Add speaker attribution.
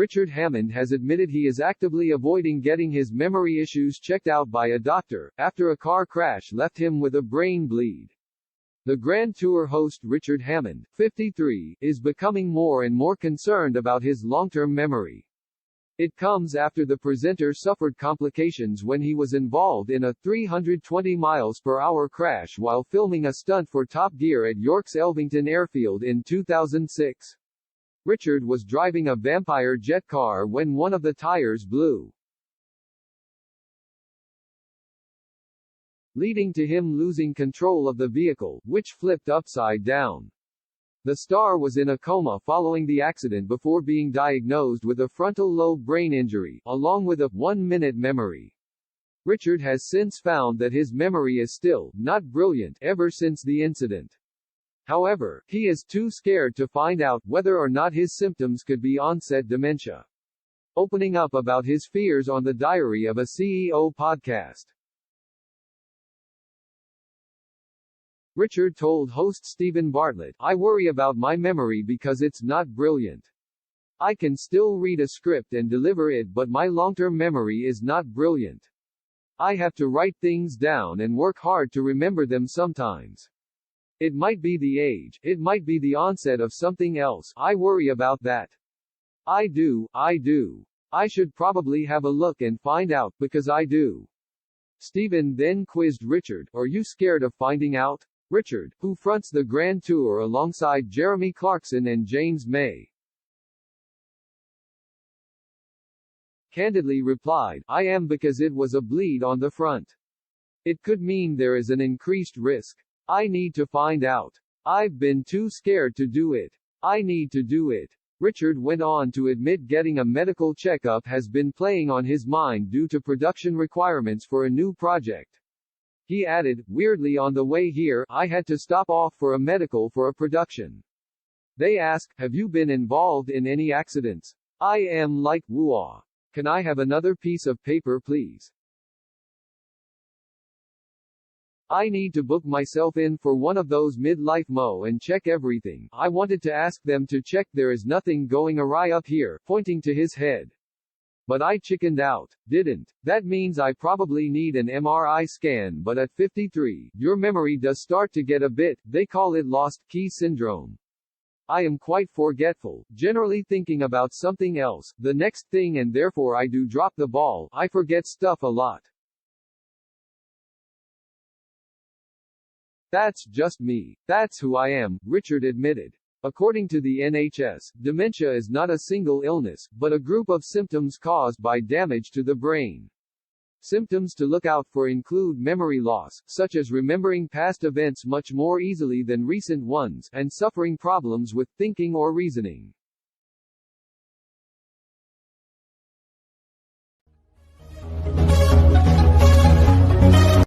Speaker 1: Richard Hammond has admitted he is actively avoiding getting his memory issues checked out by a doctor, after a car crash left him with a brain bleed. The Grand Tour host Richard Hammond, 53, is becoming more and more concerned about his long-term memory. It comes after the presenter suffered complications when he was involved in a 320 mph crash while filming a stunt for Top Gear at York's Elvington Airfield in 2006. Richard was driving a Vampire jet car when one of the tires blew, leading to him losing control of the vehicle, which flipped upside down. The star was in a coma following the accident before being diagnosed with a frontal lobe brain injury, along with a 1-minute memory. Richard has since found that his memory is still not brilliant ever since the incident. However, he is too scared to find out whether or not his symptoms could be onset dementia. Opening up about his fears on the Diary of a CEO podcast. Richard told host Stephen Bartlett, "I worry about my memory because it's not brilliant. I can still read a script and deliver it, but my long-term memory is not brilliant. I have to write things down and work hard to remember them sometimes. It might be the age, it might be the onset of something else. I worry about that. I do. I should probably have a look and find out, because I do." Stephen then quizzed Richard, "Are you scared of finding out?" Richard, who fronts the Grand Tour alongside Jeremy Clarkson and James May, candidly replied, "I am, because it was a bleed on the front. It could mean there is an increased risk. I need to find out. I've been too scared to do it. I need to do it." Richard went on to admit getting a medical checkup has been playing on his mind due to production requirements for a new project. He added, "Weirdly, on the way here, I had to stop off for a medical for a production. They ask, 'Have you been involved in any accidents?' I am like, whoa. Can I have another piece of paper, please? I need to book myself in for one of those midlife mo and check everything. I wanted to ask them to check there is nothing going awry up here," pointing to his head. "But I chickened out. Didn't. That means I probably need an MRI scan, but at 53, your memory does start to get a bit, they call it lost key syndrome. I am quite forgetful, generally thinking about something else, the next thing, and therefore I do drop the ball. I forget stuff a lot. That's just me. That's who I am," Richard admitted. According to the NHS, dementia is not a single illness, but a group of symptoms caused by damage to the brain. Symptoms to look out for include memory loss, such as remembering past events much more easily than recent ones, and suffering problems with thinking or reasoning.